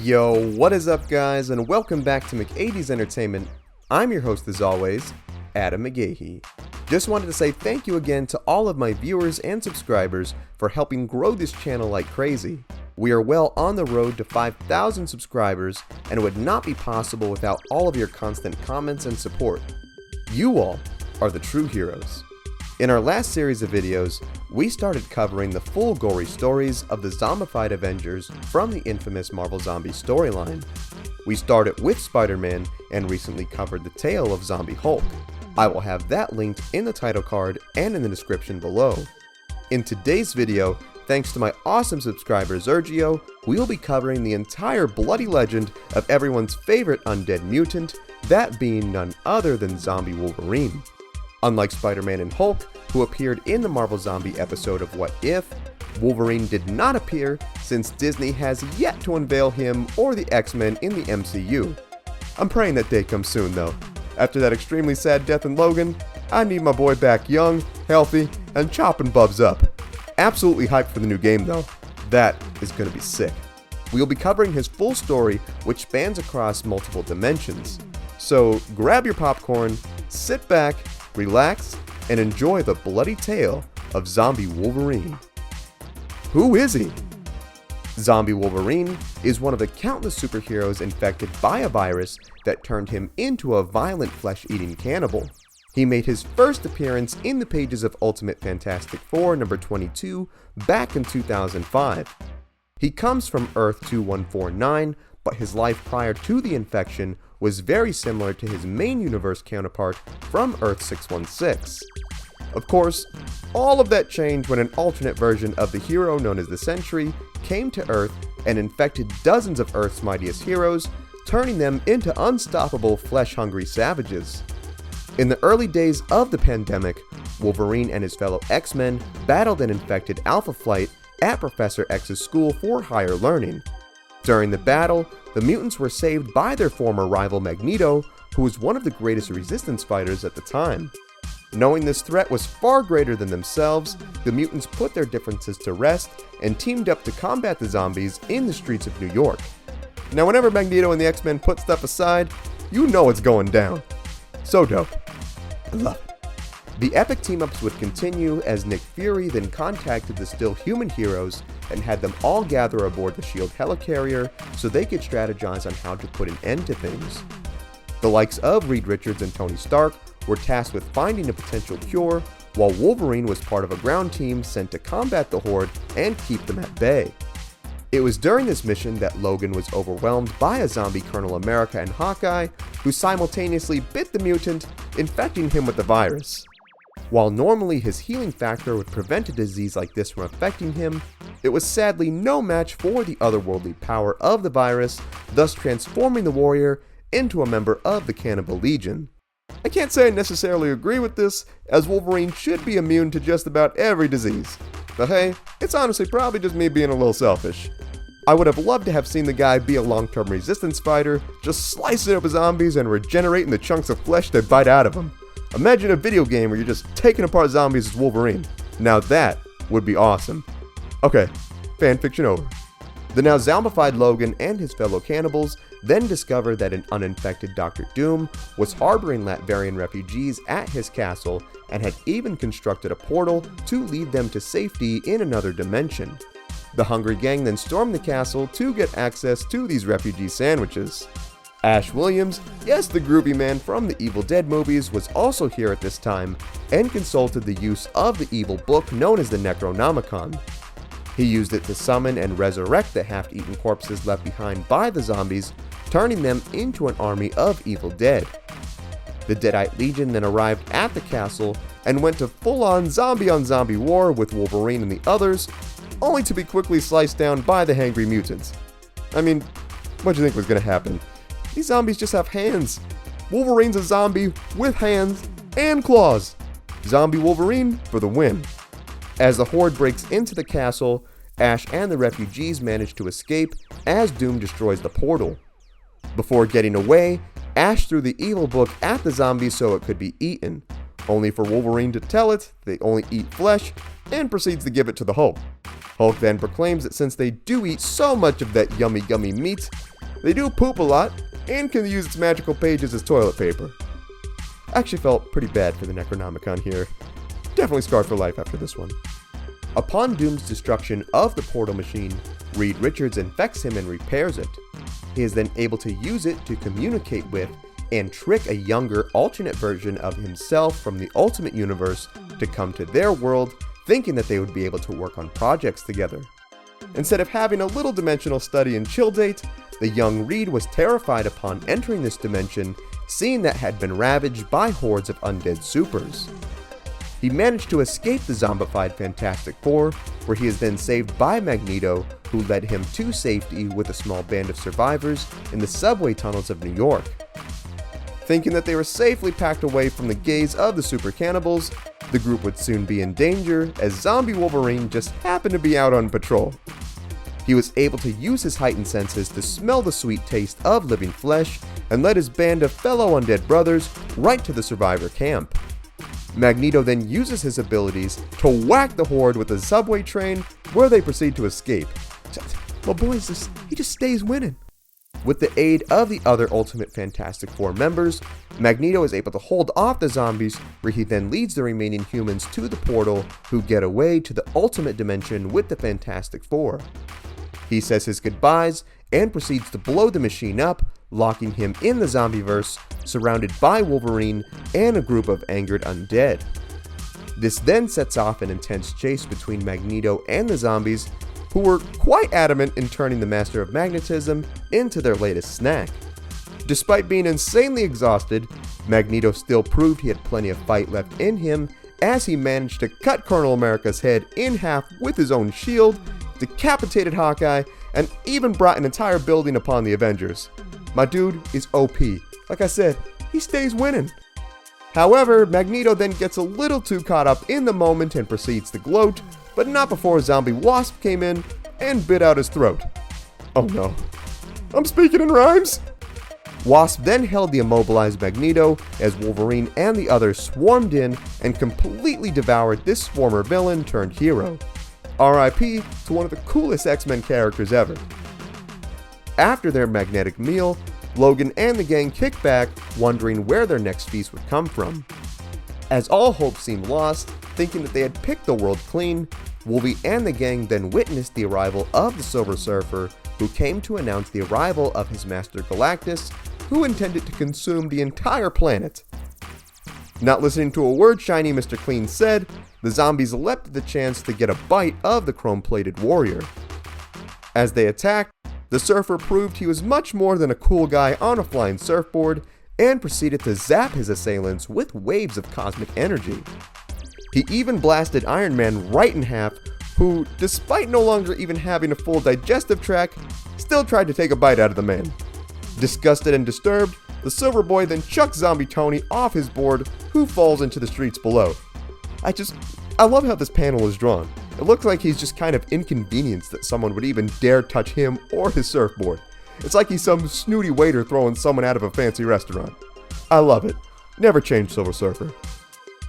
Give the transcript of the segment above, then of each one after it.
Yo, what is up guys, and welcome back to McAdie's Entertainment. I'm your host as always, Adam McGahee. Just wanted to say thank you again to all of my viewers and subscribers for helping grow this channel like crazy. We are well on the road to 5,000 subscribers, and it would not be possible without all of your constant comments and support. You all are the true heroes. In our last series of videos, we started covering the full Gory stories of the zombified Avengers from the infamous Marvel Zombie storyline. We started with Spider-Man and recently covered the tale of Zombie Hulk. I will have that linked in the title card and in the description below. In today's video, thanks to my awesome subscriber Sergio, we will be covering the entire bloody legend of everyone's favorite undead mutant, that being none other than Zombie Wolverine. Unlike Spider-Man and Hulk, who appeared in the Marvel Zombie episode of What If, Wolverine did not appear since Disney has yet to unveil him or the X-Men in the MCU. I'm praying that day comes soon though. After that extremely sad death in Logan, I need my boy back young, healthy, and chopping bubs up. Absolutely hyped for the new game though. That is gonna be sick. We'll be covering his full story, which spans across multiple dimensions. So grab your popcorn, sit back, relax, and enjoy the bloody tale of Zombie Wolverine. Who is he? Zombie Wolverine is one of the countless superheroes infected by a virus that turned him into a violent flesh-eating cannibal. He made his first appearance in the pages of Ultimate Fantastic Four number 22 back in 2005. He comes from Earth 2149, but his life prior to the infection was very similar to his main universe counterpart from Earth 616. Of course, all of that changed when an alternate version of the hero known as the Sentry came to Earth and infected dozens of Earth's mightiest heroes, turning them into unstoppable flesh-hungry savages. In the early days of the pandemic, Wolverine and his fellow X-Men battled an infected Alpha Flight at Professor X's school for higher learning. During the battle, the mutants were saved by their former rival Magneto, who was one of the greatest resistance fighters at the time. Knowing this threat was far greater than themselves, the mutants put their differences to rest and teamed up to combat the zombies in the streets of New York. Now whenever Magneto and the X-Men put stuff aside, you know it's going down. So dope. I love it. The epic team-ups would continue as Nick Fury then contacted the still human heroes and had them all gather aboard the S.H.I.E.L.D. helicarrier so they could strategize on how to put an end to things. The likes of Reed Richards and Tony Stark were tasked with finding a potential cure, while Wolverine was part of a ground team sent to combat the Horde and keep them at bay. It was during this mission that Logan was overwhelmed by a zombie Colonel America and Hawkeye, who simultaneously bit the mutant, infecting him with the virus. While normally his healing factor would prevent a disease like this from affecting him, it was sadly no match for the otherworldly power of the virus, thus transforming the warrior into a member of the Cannibal Legion. I can't say I necessarily agree with this, as Wolverine should be immune to just about every disease. But hey, it's honestly probably just me being a little selfish. I would have loved to have seen the guy be a long-term resistance fighter, just slicing up zombies and regenerating the chunks of flesh that bite out of them. Imagine a video game where you're just taking apart zombies as Wolverine. Now that would be awesome. Okay, fanfiction over. The now zombified Logan and his fellow cannibals then discovered that an uninfected Dr. Doom was harboring Latvarian refugees at his castle and had even constructed a portal to lead them to safety in another dimension. The hungry gang then stormed the castle to get access to these refugee sandwiches. Ash Williams, yes, the groovy man from the Evil Dead movies, was also here at this time and consulted the use of the evil book known as the Necronomicon. He used it to summon and resurrect the half-eaten corpses left behind by the zombies, turning them into an army of evil dead. The Deadite Legion then arrived at the castle and went to full-on zombie-on-zombie war with Wolverine and the others, only to be quickly sliced down by the hangry mutants. I mean, what do you think was going to happen? These zombies just have hands. Wolverine's a zombie with hands and claws. Zombie Wolverine for the win. As the Horde breaks into the castle, Ash and the refugees manage to escape as Doom destroys the portal. Before getting away, Ash threw the evil book at the zombies so it could be eaten, only for Wolverine to tell it they only eat flesh and proceeds to give it to the Hulk. Hulk then proclaims that since they do eat so much of that yummy meat, They do poop a lot, and can use its magical pages as toilet paper. I actually felt pretty bad for the Necronomicon here. Definitely scarred for life after this one. Upon Doom's destruction of the portal machine, Reed Richards infects him and repairs it. He is then able to use it to communicate with and trick a younger alternate version of himself from the Ultimate Universe to come to their world, thinking that they would be able to work on projects together. Instead of having a little dimensional study and chill date, the young Reed was terrified upon entering this dimension, seeing that had been ravaged by hordes of undead supers. He managed to escape the zombified Fantastic Four, where he is then saved by Magneto, who led him to safety with a small band of survivors in the subway tunnels of New York. Thinking that they were safely packed away from the gaze of the super cannibals, the group would soon be in danger as zombie Wolverine just happened to be out on patrol. He was able to use his heightened senses to smell the sweet taste of living flesh and led his band of fellow undead brothers right to the survivor camp. Magneto then uses his abilities to whack the horde with a subway train, where they proceed to escape. My boy, he just stays winning. With the aid of the other Ultimate Fantastic Four members, Magneto is able to hold off the zombies, where he then leads the remaining humans to the portal, who get away to the Ultimate Dimension with the Fantastic Four. He says his goodbyes and proceeds to blow the machine up, locking him in the Zombieverse, surrounded by Wolverine and a group of angered undead. This then sets off an intense chase between Magneto and the zombies, who were quite adamant in turning the Master of Magnetism into their latest snack. Despite being insanely exhausted, Magneto still proved he had plenty of fight left in him, as he managed to cut Colonel America's head in half with his own shield, decapitated Hawkeye, and even brought an entire building upon the Avengers. My dude is OP. Like I said, he stays winning. However, Magneto then gets a little too caught up in the moment and proceeds to gloat, but not before Zombie Wasp came in and bit out his throat. Oh no. I'm speaking in rhymes! Wasp then held the immobilized Magneto as Wolverine and the others swarmed in and completely devoured this former villain turned hero. RIP to one of the coolest X-Men characters ever. After their magnetic meal, Logan and the gang kick back, wondering where their next feast would come from. As all hope seemed lost, thinking that they had picked the world clean, Wolvie and the gang then witnessed the arrival of the Silver Surfer, who came to announce the arrival of his master Galactus, who intended to consume the entire planet. Not listening to a word shiny Mr. Clean said, the zombies leapt at the chance to get a bite of the chrome-plated warrior. As they attacked, the surfer proved he was much more than a cool guy on a flying surfboard, and proceeded to zap his assailants with waves of cosmic energy. He even blasted Iron Man right in half, who, despite no longer even having a full digestive tract, still tried to take a bite out of the man. Disgusted and disturbed, the Silver Boy then chucks Zombie Tony off his board, who falls into the streets below. I love how this panel is drawn. It looks like he's just kind of inconvenienced that someone would even dare touch him or his surfboard. It's like he's some snooty waiter throwing someone out of a fancy restaurant. I love it. Never change Silver Surfer.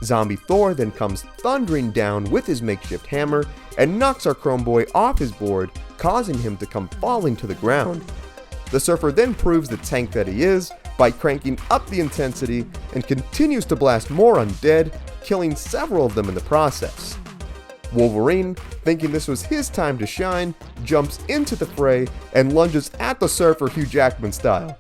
Zombie Thor then comes thundering down with his makeshift hammer and knocks our Chrome Boy off his board, causing him to come falling to the ground. The Surfer then proves the tank that he is by cranking up the intensity and continues to blast more undead, killing several of them in the process. Wolverine, thinking this was his time to shine, jumps into the fray and lunges at the Surfer Hugh Jackman style.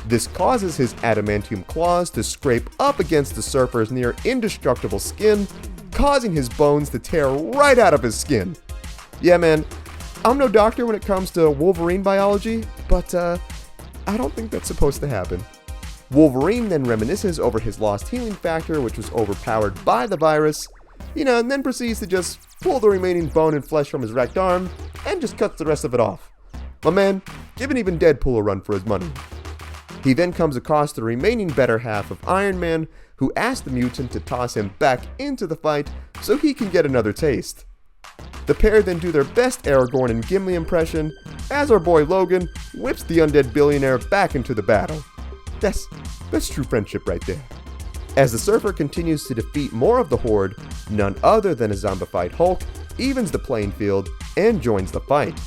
This causes his adamantium claws to scrape up against the Surfer's near indestructible skin, causing his bones to tear right out of his skin. Yeah man, I'm no doctor when it comes to Wolverine biology, but I don't think that's supposed to happen. Wolverine then reminisces over his lost healing factor, which was overpowered by the virus, and then proceeds to just pull the remaining bone and flesh from his wrecked arm, and just cuts the rest of it off. My man, giving even Deadpool a run for his money. He then comes across the remaining better half of Iron Man, who asks the mutant to toss him back into the fight so he can get another taste. The pair then do their best Aragorn and Gimli impression, as our boy Logan whips the undead billionaire back into the battle. That's true friendship right there. As the Surfer continues to defeat more of the Horde, none other than a zombified Hulk evens the playing field and joins the fight.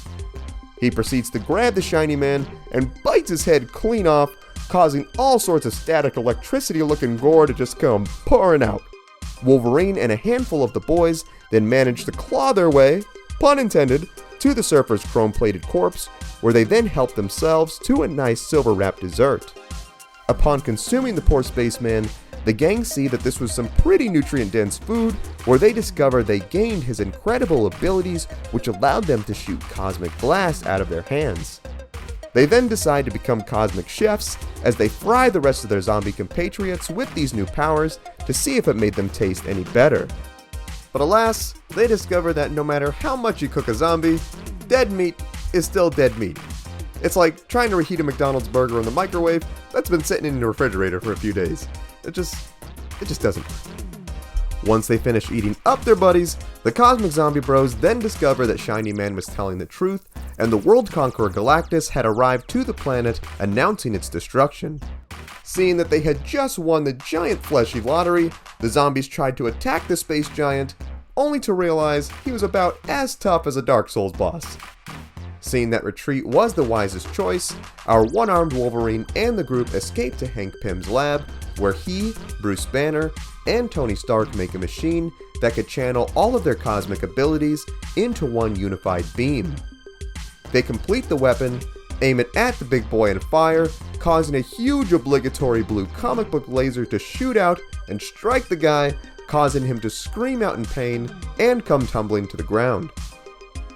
He proceeds to grab the shiny man and bites his head clean off, causing all sorts of static electricity looking gore to just come pouring out. Wolverine and a handful of the boys then manage to claw their way, pun intended, to the surfer's chrome-plated corpse, where they then help themselves to a nice silver-wrapped dessert. Upon consuming the poor spaceman, the gang see that this was some pretty nutrient-dense food, where they discover they gained his incredible abilities, which allowed them to shoot cosmic blasts out of their hands. They then decide to become cosmic chefs as they fry the rest of their zombie compatriots with these new powers to see if it made them taste any better. But alas, they discover that no matter how much you cook a zombie, dead meat is still dead meat. It's like trying to reheat a McDonald's burger in the microwave that's been sitting in the refrigerator for a few days. It just doesn't work. Once they finish eating up their buddies, the Cosmic Zombie Bros then discover that Shiny Man was telling the truth, and the world conqueror Galactus had arrived to the planet announcing its destruction. Seeing that they had just won the giant fleshy lottery, the zombies tried to attack the space giant, only to realize he was about as tough as a Dark Souls boss. Seeing that retreat was the wisest choice, our one-armed Wolverine and the group escape to Hank Pym's lab, where he, Bruce Banner, and Tony Stark make a machine that could channel all of their cosmic abilities into one unified beam. They complete the weapon, aim it at the big boy and fire, causing a huge obligatory blue comic book laser to shoot out and strike the guy, causing him to scream out in pain and come tumbling to the ground.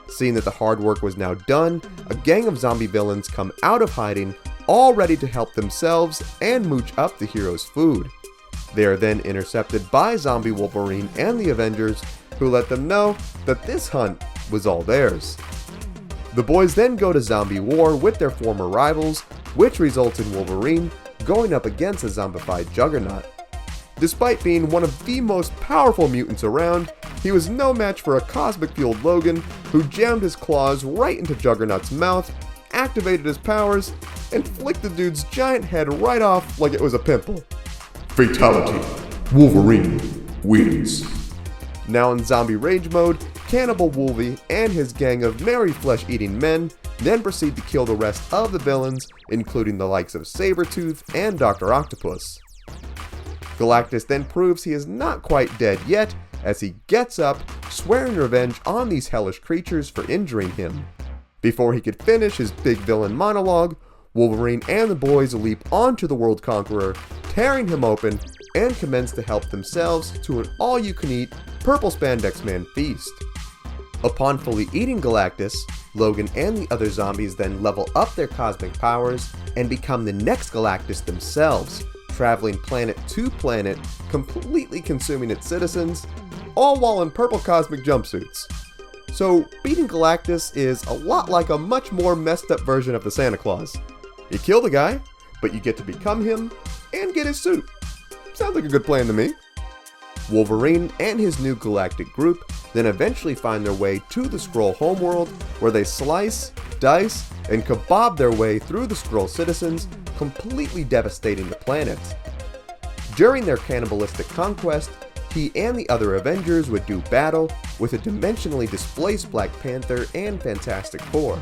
Seeing that the hard work was now done, a gang of zombie villains come out of hiding, all ready to help themselves and mooch up the hero's food. They are then intercepted by Zombie Wolverine and the Avengers, who let them know that this hunt was all theirs. The boys then go to zombie war with their former rivals, which results in Wolverine going up against a zombified Juggernaut. Despite being one of the most powerful mutants around, he was no match for a cosmic-fueled Logan who jammed his claws right into Juggernaut's mouth, activated his powers, and flicked the dude's giant head right off like it was a pimple. Fatality. Wolverine wins. Now in zombie rage mode, Cannibal Wolvie and his gang of merry flesh-eating men then proceed to kill the rest of the villains, including the likes of Sabretooth and Dr. Octopus. Galactus then proves he is not quite dead yet, as he gets up, swearing revenge on these hellish creatures for injuring him. Before he could finish his big villain monologue, Wolverine and the boys leap onto the World Conqueror, tearing him open, and commence to help themselves to an all-you-can-eat purple spandex man feast. Upon fully eating Galactus, Logan and the other zombies then level up their cosmic powers and become the next Galactus themselves, traveling planet to planet, completely consuming its citizens, all while in purple cosmic jumpsuits. So, beating Galactus is a lot like a much more messed up version of the Santa Claus. You kill the guy, but you get to become him and get his suit. Sounds like a good plan to me. Wolverine and his new galactic group then eventually find their way to the Skrull homeworld, where they slice, dice, and kebab their way through the Skrull citizens, completely devastating the planet. During their cannibalistic conquest, he and the other Avengers would do battle with a dimensionally displaced Black Panther and Fantastic Four.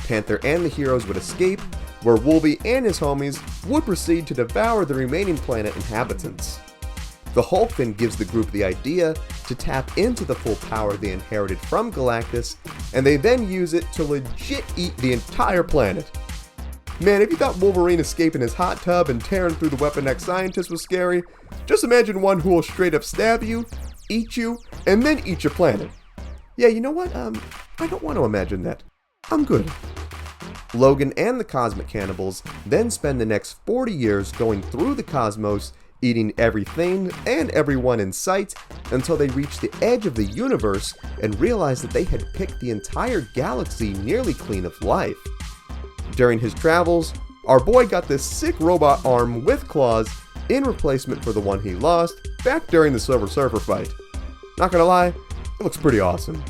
Panther and the heroes would escape, where Wolvie and his homies would proceed to devour the remaining planet inhabitants. The Hulk then gives the group the idea to tap into the full power they inherited from Galactus, and they then use it to legit eat the entire planet. Man, if you thought Wolverine escaping his hot tub and tearing through the Weapon X scientist was scary, just imagine one who will straight up stab you, eat you, and then eat your planet. Yeah, you know what? I don't want to imagine that. I'm good. Logan and the Cosmic Cannibals then spend the next 40 years going through the cosmos, eating everything and everyone in sight until they reach the edge of the universe and realize that they had picked the entire galaxy nearly clean of life. During his travels, our boy got this sick robot arm with claws in replacement for the one he lost back during the Silver Surfer fight. Not gonna lie, it looks pretty awesome.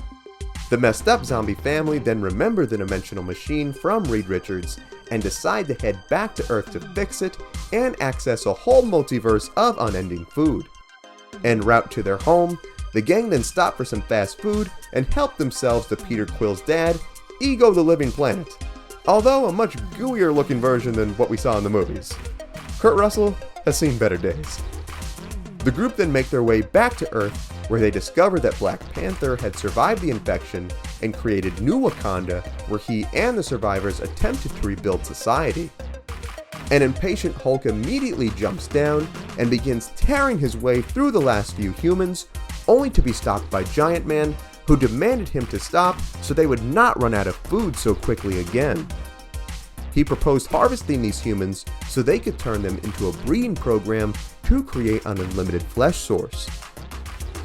The messed up zombie family then remember the dimensional machine from Reed Richards and decide to head back to Earth to fix it and access a whole multiverse of unending food. En route to their home, the gang then stop for some fast food and help themselves to Peter Quill's dad, Ego the Living Planet, although a much gooier looking version than what we saw in the movies. Kurt Russell has seen better days. The group then make their way back to Earth, where they discover that Black Panther had survived the infection and created New Wakanda, where he and the survivors attempted to rebuild society. An impatient Hulk immediately jumps down and begins tearing his way through the last few humans, only to be stopped by Giant Man, who demanded him to stop so they would not run out of food so quickly again. He proposed harvesting these humans so they could turn them into a breeding program to create an unlimited flesh source.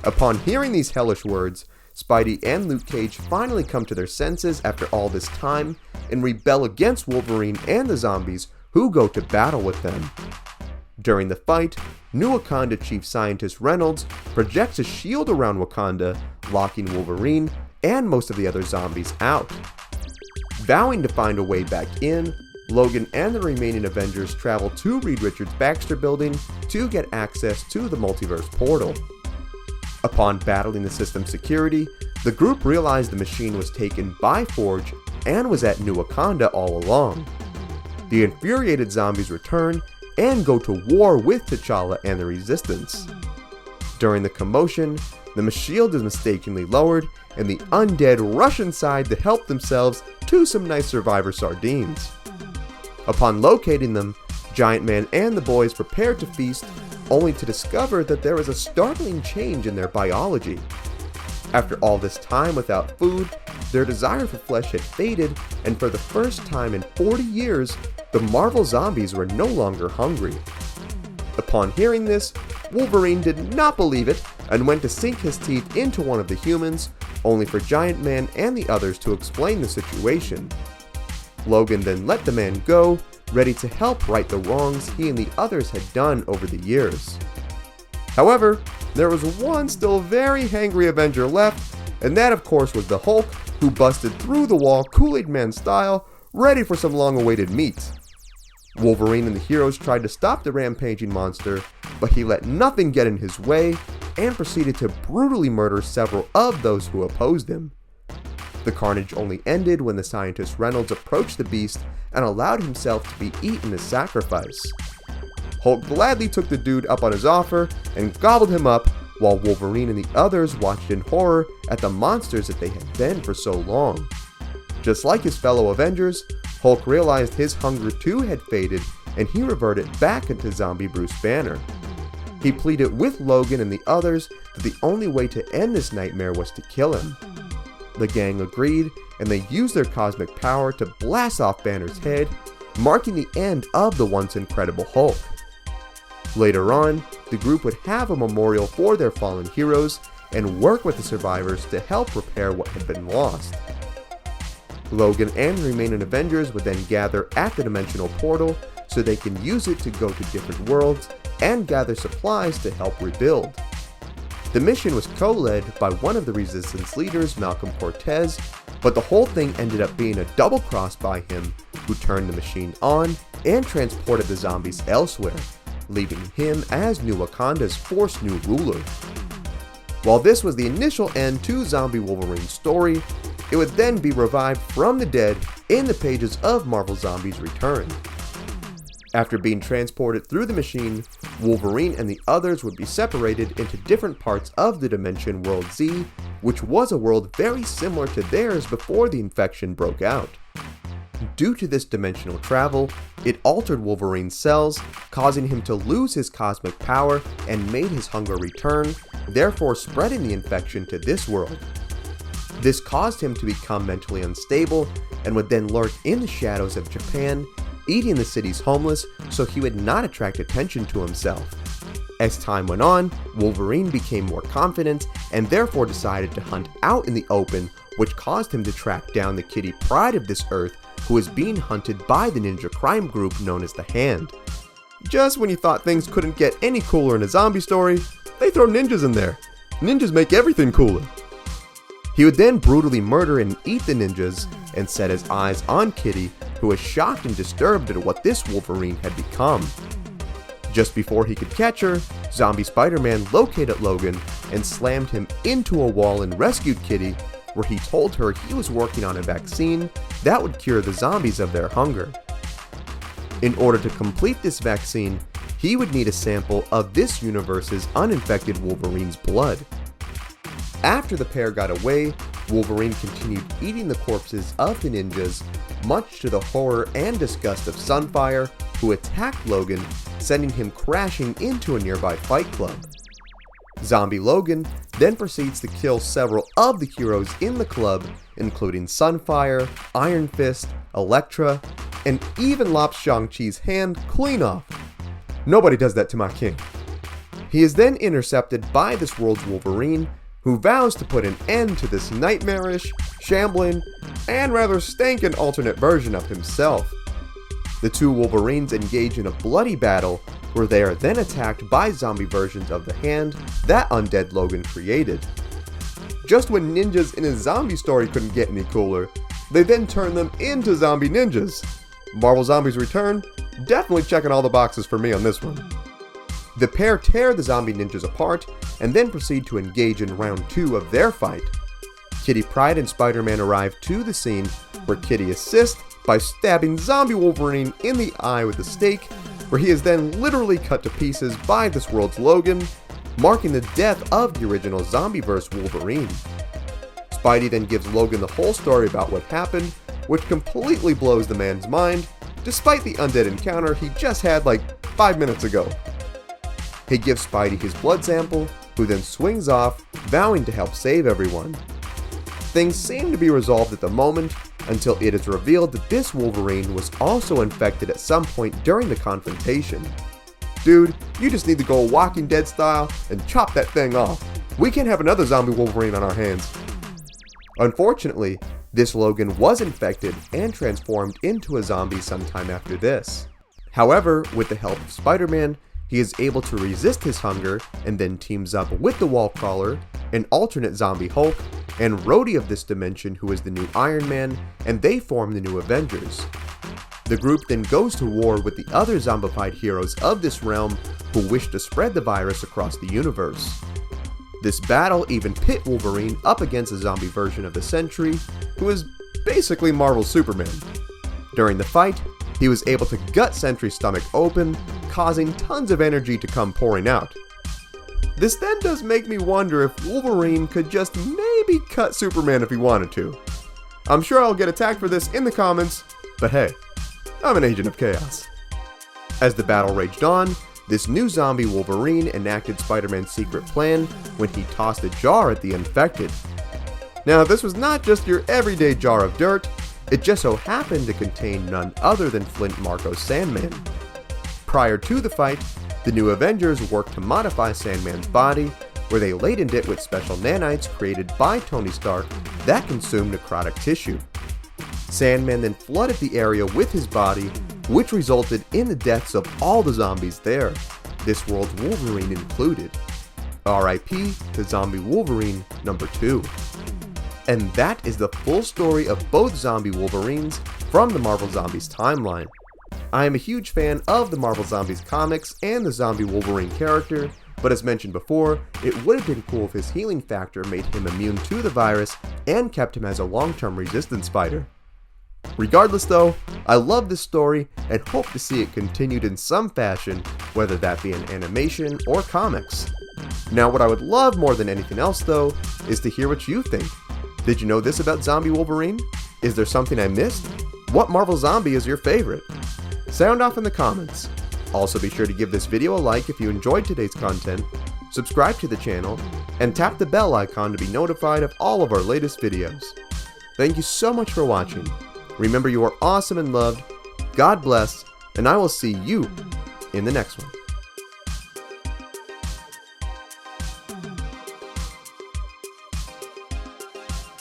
Upon hearing these hellish words, Spidey and Luke Cage finally come to their senses after all this time and rebel against Wolverine and the zombies who go to battle with them. During the fight, New Wakanda Chief Scientist Reynolds projects a shield around Wakanda, locking Wolverine and most of the other zombies out. Vowing to find a way back in, Logan and the remaining Avengers travel to Reed Richards' Baxter building to get access to the Multiverse portal. Upon battling the system's security, the group realized the machine was taken by Forge and was at New Wakanda all along. The infuriated zombies return and go to war with T'Challa and the Resistance. During the commotion, the shield is mistakenly lowered and the undead rush inside to help themselves to some nice survivor sardines. Upon locating them, Giant Man and the boys prepare to feast, only to discover that there is a startling change in their biology. After all this time without food, their desire for flesh had faded, and for the first time in 40 years, the Marvel zombies were no longer hungry. Upon hearing this, Wolverine did not believe it and went to sink his teeth into one of the humans, only for Giant Man and the others to explain the situation. Logan then let the man go, ready to help right the wrongs he and the others had done over the years. However, there was one still very hangry Avenger left, and that of course was the Hulk, who busted through the wall Kool-Aid Man style, ready for some long-awaited meat. Wolverine and the heroes tried to stop the rampaging monster, but he let nothing get in his way and proceeded to brutally murder several of those who opposed him. The carnage only ended when the scientist Reynolds approached the beast and allowed himself to be eaten as sacrifice. Hulk gladly took the dude up on his offer and gobbled him up, while Wolverine and the others watched in horror at the monsters that they had been for so long. Just like his fellow Avengers, Hulk realized his hunger too had faded and he reverted back into zombie Bruce Banner. He pleaded with Logan and the others that the only way to end this nightmare was to kill him. The gang agreed, and they used their cosmic power to blast off Banner's head, marking the end of the once incredible Hulk. Later on, the group would have a memorial for their fallen heroes and work with the survivors to help repair what had been lost. Logan and the remaining Avengers would then gather at the dimensional portal so they can use it to go to different worlds and gather supplies to help rebuild. The mission was co-led by one of the Resistance leaders, Malcolm Cortez, but the whole thing ended up being a double cross by him, who turned the machine on and transported the zombies elsewhere, leaving him as New Wakanda's forced new ruler. While this was the initial end to Zombie Wolverine's story, it would then be revived from the dead in the pages of Marvel Zombies Return. After being transported through the machine, Wolverine and the others would be separated into different parts of the dimension World Z, which was a world very similar to theirs before the infection broke out. Due to this dimensional travel, it altered Wolverine's cells, causing him to lose his cosmic power and made his hunger return, therefore spreading the infection to this world. This caused him to become mentally unstable and would then lurk in the shadows of Japan, eating the city's homeless so he would not attract attention to himself. As time went on, Wolverine became more confident and therefore decided to hunt out in the open, which caused him to track down the kitty pride of this earth, who was being hunted by the ninja crime group known as the Hand. Just when you thought things couldn't get any cooler in a zombie story, they throw ninjas in there. Ninjas make everything cooler. He would then brutally murder and eat the ninjas and set his eyes on Kitty, who was shocked and disturbed at what this Wolverine had become. Just before he could catch her, Zombie Spider-Man located Logan and slammed him into a wall and rescued Kitty, where he told her he was working on a vaccine that would cure the zombies of their hunger. In order to complete this vaccine, he would need a sample of this universe's uninfected Wolverine's blood. After the pair got away, Wolverine continued eating the corpses of the ninjas, much to the horror and disgust of Sunfire, who attacked Logan, sending him crashing into a nearby fight club. Zombie Logan then proceeds to kill several of the heroes in the club, including Sunfire, Iron Fist, Elektra, and even lops Shang-Chi's hand clean off. Nobody does that to my king. He is then intercepted by this world's Wolverine, who vows to put an end to this nightmarish, shambling, and rather stankin' alternate version of himself. The two Wolverines engage in a bloody battle, where they are then attacked by zombie versions of the hand that Undead Logan created. Just when ninjas in a zombie story couldn't get any cooler, they then turn them into zombie ninjas. Marvel Zombies Return, definitely checking all the boxes for me on this one. The pair tear the zombie ninjas apart and then proceed to engage in round 2 of their fight. Kitty Pryde and Spider-Man arrive to the scene, where Kitty assists by stabbing zombie Wolverine in the eye with a stake, where he is then literally cut to pieces by this world's Logan, marking the death of the original Zombieverse Wolverine. Spidey then gives Logan the whole story about what happened, which completely blows the man's mind, despite the undead encounter he just had like 5 minutes ago. He gives Spidey his blood sample, who then swings off, vowing to help save everyone. Things seem to be resolved at the moment, until it is revealed that this Wolverine was also infected at some point during the confrontation. Dude, you just need to go Walking Dead style and chop that thing off. We can't have another zombie Wolverine on our hands. Unfortunately, this Logan was infected and transformed into a zombie sometime after this. However, with the help of Spider-Man, he is able to resist his hunger and then teams up with the Wallcrawler, an alternate zombie Hulk, and Rhodey of this dimension, who is the new Iron Man, and they form the new Avengers. The group then goes to war with the other zombified heroes of this realm who wish to spread the virus across the universe. This battle even pit Wolverine up against a zombie version of the Sentry, who is basically Marvel's Superman. During the fight, he was able to gut Sentry's stomach open, causing tons of energy to come pouring out. This then does make me wonder if Wolverine could just maybe cut Superman if he wanted to. I'm sure I'll get attacked for this in the comments, but hey, I'm an agent of chaos. As the battle raged on, this new zombie Wolverine enacted Spider-Man's secret plan when he tossed a jar at the infected. Now, this was not just your everyday jar of dirt, it just so happened to contain none other than Flint Marko's Sandman. Prior to the fight, the new Avengers worked to modify Sandman's body, where they ladened it with special nanites created by Tony Stark that consumed necrotic tissue. Sandman then flooded the area with his body, which resulted in the deaths of all the zombies there, this world's Wolverine included. R.I.P. to Zombie Wolverine number 2. And that is the full story of both zombie Wolverines from the Marvel Zombies timeline. I am a huge fan of the Marvel Zombies comics and the zombie Wolverine character, but as mentioned before, it would have been cool if his healing factor made him immune to the virus and kept him as a long-term resistance fighter. Regardless though, I love this story and hope to see it continued in some fashion, whether that be in animation or comics. Now, what I would love more than anything else though, is to hear what you think. Did you know this about Zombie Wolverine? Is there something I missed? What Marvel zombie is your favorite? Sound off in the comments. Also be sure to give this video a like if you enjoyed today's content, subscribe to the channel, and tap the bell icon to be notified of all of our latest videos. Thank you so much for watching. Remember, you are awesome and loved, God bless, and I will see you in the next one.